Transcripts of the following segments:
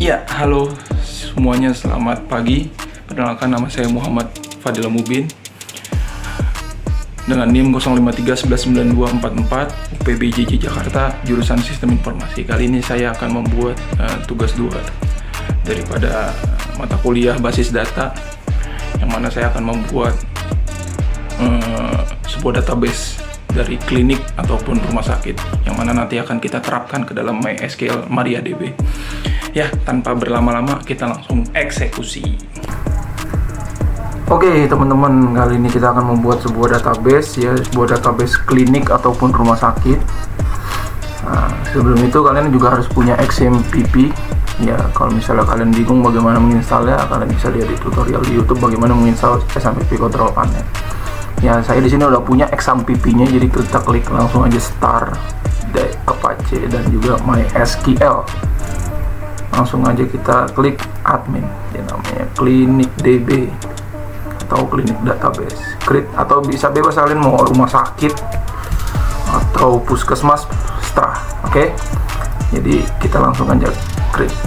Ya, halo semuanya, selamat pagi. Perkenalkan, nama saya Muhammad Fadila Mubin dengan NIM 0531199244 UPBJJ Jakarta, jurusan Sistem Informasi. Kali ini saya akan membuat tugas 2 daripada mata kuliah basis data, yang mana saya akan membuat sebuah database dari klinik ataupun rumah sakit, yang mana nanti akan kita terapkan ke dalam MySQL MariaDB. Ya, tanpa berlama-lama kita langsung eksekusi. Oke teman-teman, kali ini kita akan membuat sebuah database, ya, sebuah database klinik ataupun rumah sakit. Nah, sebelum itu kalian juga harus punya XMPP. Ya, kalau misalnya kalian bingung bagaimana menginstalnya, kalian bisa lihat di tutorial di YouTube bagaimana menginstal XMPP Control Panel. Ya, saya di sini udah punya XMPP-nya, jadi kita klik langsung aja start Apache dan juga MySQL. Langsung aja kita klik admin, ya, namanya klinik DB atau klinik database, create, atau bisa bebas kalian mau rumah sakit atau puskesmas, setelah. Oke, jadi kita langsung aja create.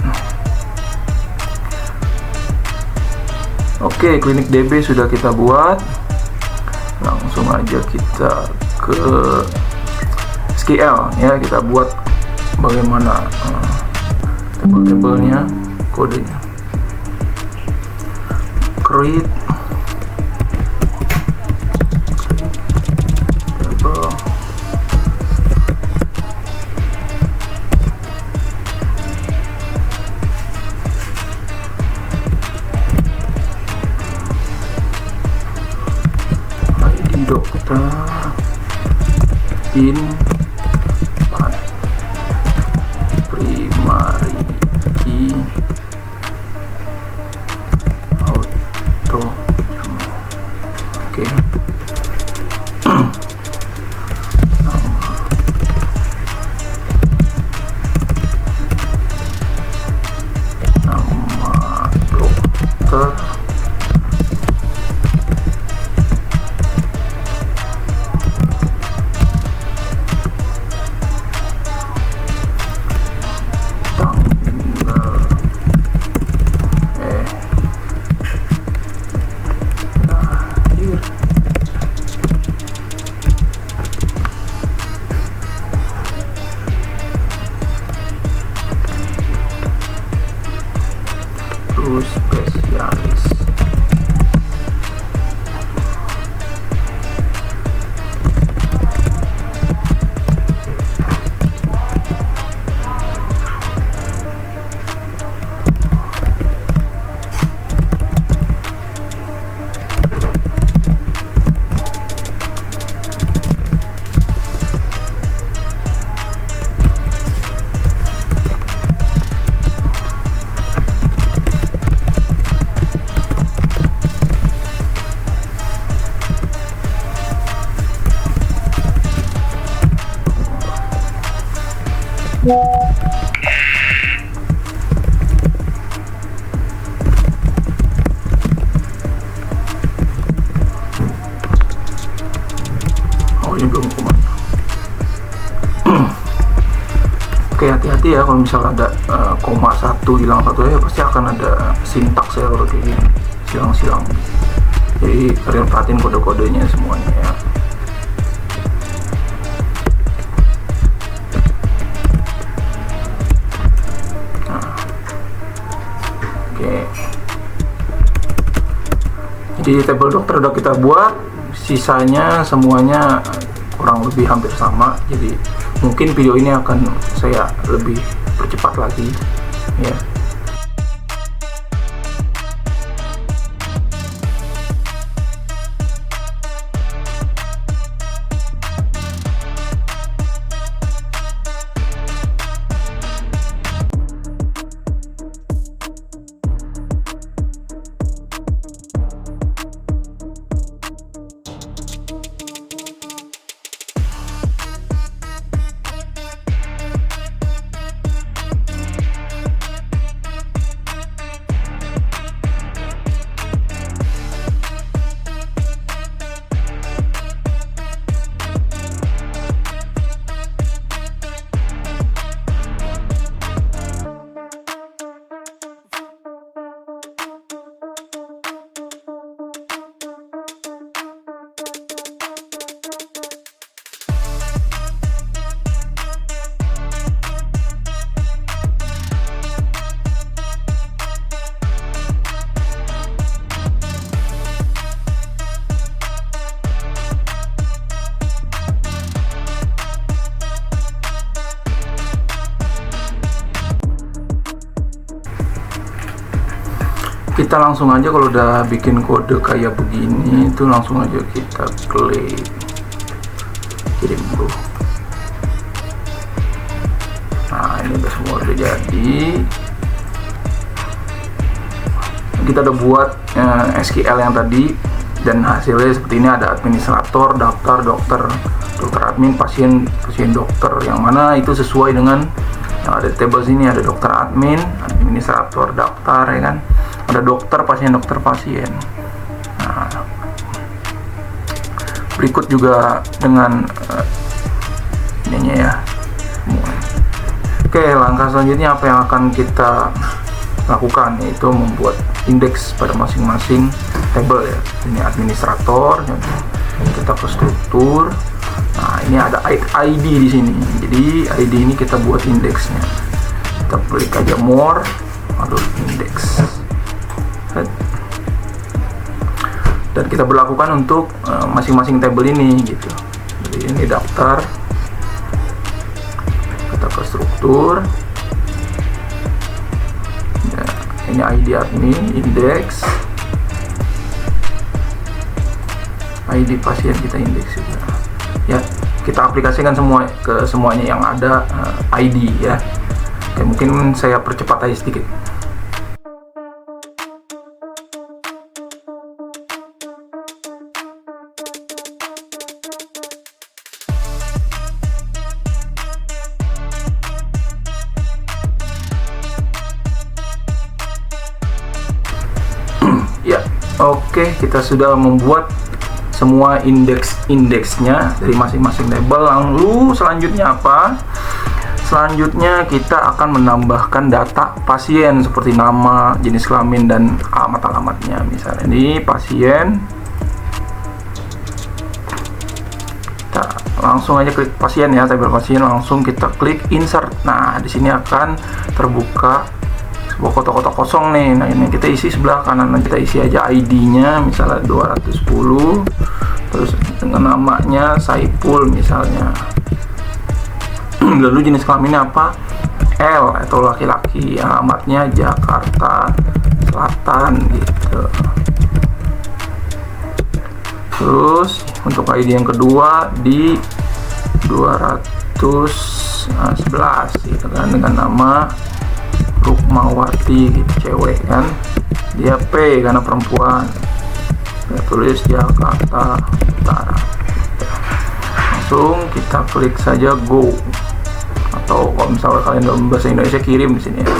Oke, klinik DB sudah kita buat. Langsung aja kita ke SQL, ya, kita buat bagaimana tabelnya, kodenya. Create table. ID dokter in primary key auto. Oke. Nama dokter, terus spesialis. Oh, ini belum kemana. Oke, hati-hati ya kalau misalnya ada koma satu hilang satu, ya pasti akan ada sintaks error kayak gini, silang-silang. Jadi kalian perhatiin kode-kodenya semuanya, ya. Jadi tabel dokter udah kita buat, sisanya semuanya kurang lebih hampir sama. Jadi mungkin video ini akan saya lebih percepat lagi, ya. Kita langsung aja kalau udah bikin kode kayak begini itu langsung aja kita klik kirim bro. Nah ini udah semua udah jadi. Kita udah buat SQL yang tadi dan hasilnya seperti ini. Ada administrator, daftar, dokter admin, pasien dokter, yang mana itu sesuai dengan yang ada di table sini. Ada dokter admin, administrator, daftar, ya kan, ada dokter pasien. Nah, berikut juga dengan ininya ya. Oke, langkah selanjutnya apa yang akan kita lakukan, yaitu membuat indeks pada masing-masing table ya. Ini administrator, kita ke struktur. Nah ini ada ID di sini, jadi ID ini kita buat indeksnya. Kita klik aja more, lalu indeks, dan kita berlakukan untuk masing-masing table ini gitu. Jadi ini daftar, kita ke struktur. Ini ID admin, indeks, ID pasien kita indeks juga. Ya, kita aplikasikan semua ke semuanya yang ada ID ya. Oke, mungkin saya percepat aja sedikit. Ya, oke, kita sudah membuat semua indeksnya dari masing-masing table. Lalu selanjutnya apa? Selanjutnya kita akan menambahkan data pasien seperti nama, jenis kelamin, dan alamatnya. Misalnya ini pasien, kita langsung aja klik pasien ya, tabel pasien, langsung kita klik insert. Nah di sini akan terbuka sebuah kotak-kotak kosong nih. Nah ini kita isi sebelah kanan, kita isi aja ID-nya misalnya 210, terus dengan namanya Saiful misalnya. Lalu jenis kelaminnya apa? L atau laki-laki, alamatnya Jakarta Selatan gitu. Terus untuk ID yang kedua di 211 gitu kan, dengan nama Rukmawati gitu, cewek kan, dia P karena perempuan. Saya tulis Jakarta Utara. Langsung kita klik saja go, atau kalau misalnya kalian dalam bahasa Indonesia kirim di sini ya.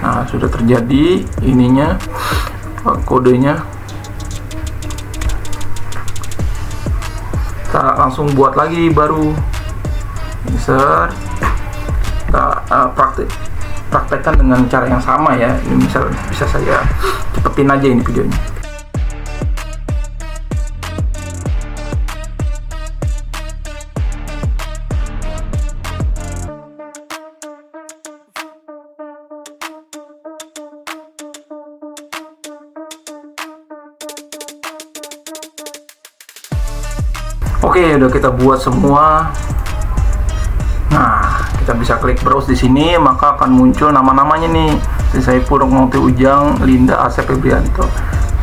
Nah sudah terjadi ininya, kodenya. Kita langsung buat lagi baru insert. Kita praktekkan dengan cara yang sama ya. Ini bisa saya cepetin aja ini videonya. Oke, udah kita buat semua. Nah, kita bisa klik browse di sini, maka akan muncul nama-namanya nih. Saiful, Rukmawati, Ujang, Linda, Asep, Febrianto.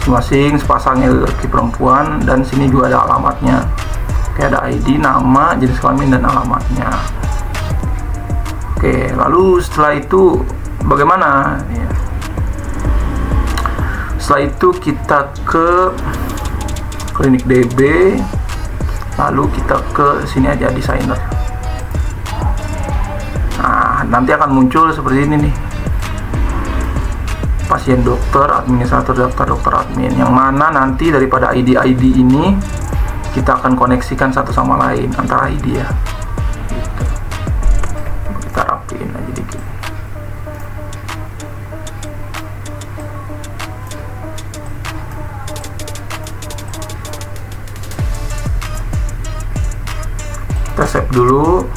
Masing-masing sepasangnya laki perempuan, dan sini juga ada alamatnya. Oke, ada ID, nama, jenis kelamin, dan alamatnya. Oke, lalu setelah itu bagaimana? Setelah itu kita ke Klinik DB, lalu kita ke sini aja desainer. Nah nanti akan muncul seperti ini nih, pasien, dokter, administrator, daftar, dokter admin, yang mana nanti daripada ID ini kita akan koneksikan satu sama lain antara ID ya gitu. Kita rapiin aja dikit. Kita save dulu,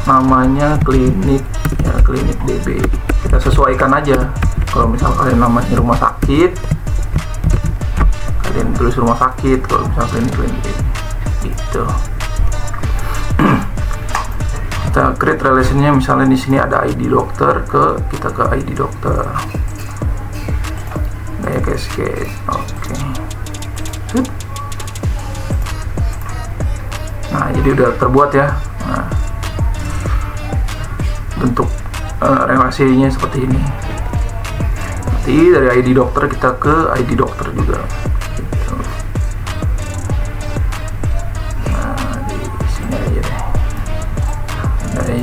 namanya klinik ya, Klinik DB. Kita sesuaikan aja. Kalau misal kalian namanya rumah sakit, kalian tulis rumah sakit. Kalau misal klinik DB gitu. Kita create relationnya, misalnya di sini ada ID dokter, kita ke ID dokter, kayak case. Oke. Nah, jadi udah terbuat ya. Nah, bentuk relasinya seperti ini. Nanti dari ID dokter kita ke ID dokter juga. Gitu. Nah, di sini aja deh. Dari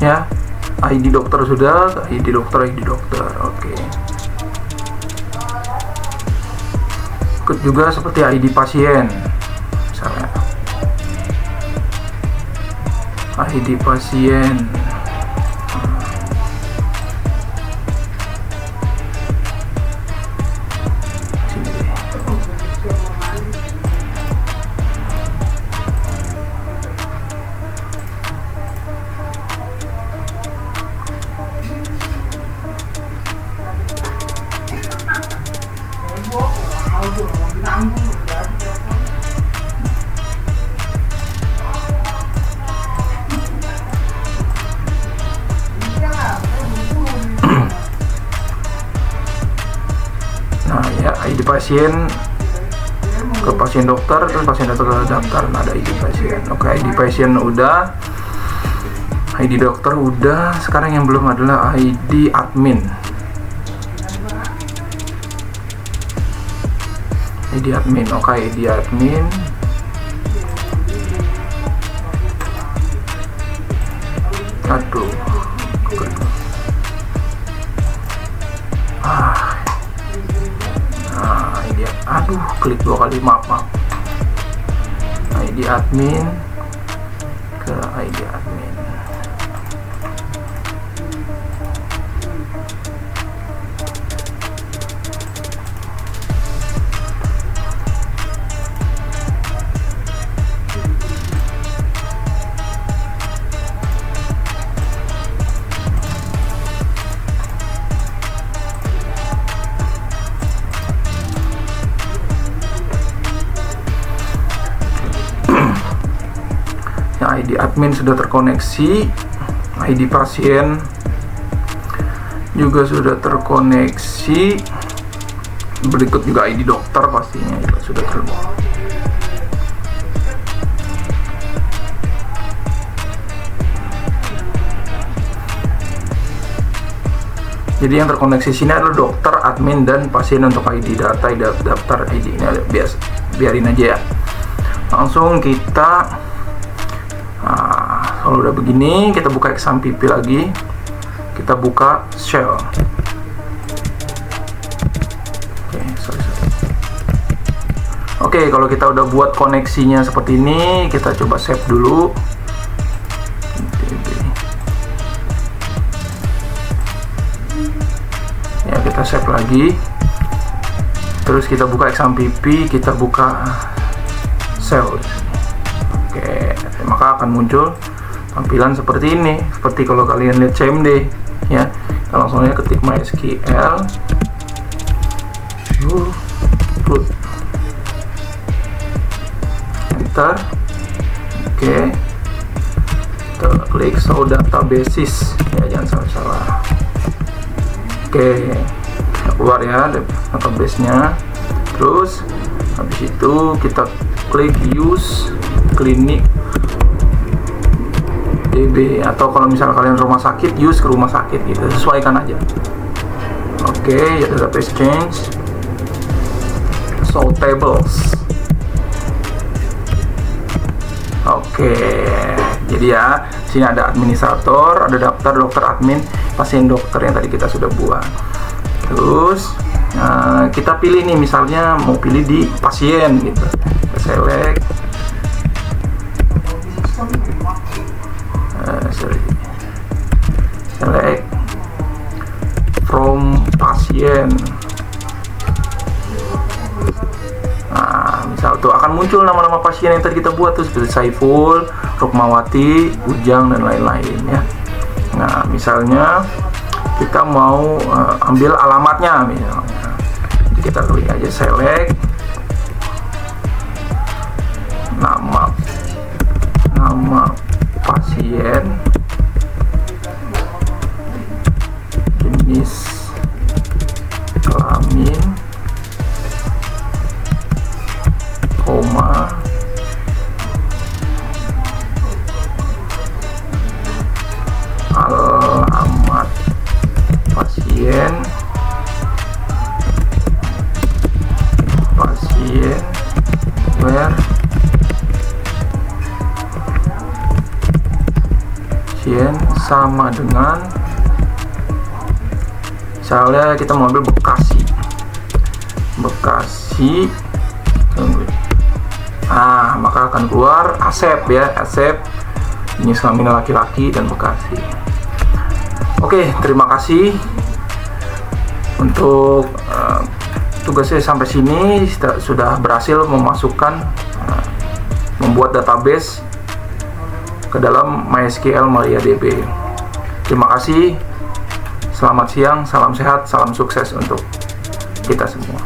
ya, ID dokter sudah, ID dokter. Oke. Ikut juga seperti ID pasien, misalnya ID pasien. Nah ya, ID pasien ke pasien dokter, terus pasien dokter ke daftar. Nah, ada ID pasien. Oke, ID pasien udah, ID dokter udah. Sekarang yang belum adalah ID admin. ID admin. Oke, ID admin. Aduh. Aduh, klik 2 kali, maaf. ID admin ke ID admin. ID admin sudah terkoneksi, ID pasien juga sudah terkoneksi, berikut juga ID dokter pastinya juga sudah terbuat. Jadi yang terkoneksi sini adalah dokter, admin, dan pasien untuk ID data, daftar ID ini biarin aja ya. Langsung kita kalau udah begini, kita buka XAMPP lagi, kita buka shell. Oke, kalau kita udah buat koneksinya seperti ini, kita coba save dulu. Ya, kita save lagi. Terus kita buka XAMPP, kita buka shell. Oke, maka akan muncul tampilan seperti ini, seperti kalau kalian lihat CMD ya. Kita langsung aja ketik MySQL put enter. Oke, kita klik show databases ya, jangan salah. Oke, keluar ya database nya. Terus habis itu kita klik use klinik DB, atau kalau misalnya kalian rumah sakit, use ke rumah sakit gitu, sesuaikan aja. Oke, ya database change, show tables. Oke, jadi ya sini ada administrator, ada daftar, dokter, admin, pasien, dokter yang tadi kita sudah buat. Terus kita pilih nih, misalnya mau pilih di pasien gitu, kita select select from pasien. Nah, misal tuh akan muncul nama-nama pasien yang tadi kita buat tuh, seperti Saiful, Rukmawati, Ujang, dan lain-lain ya. Nah, misalnya kita mau ambil alamatnya misalnya. Jadi kita klik aja select nama pasien, jenis kelamin, koma, alamat pasien, where pasien sama dengan, misalnya kita mau ambil Bekasi, maka akan keluar Asep ya, Asep, jenis kelamin laki-laki, dan Bekasi. Oke, terima kasih untuk tugasnya sampai sini. Sudah berhasil memasukkan membuat database ke dalam MySQL MariaDB. Terima kasih. Selamat siang, salam sehat, salam sukses untuk kita semua.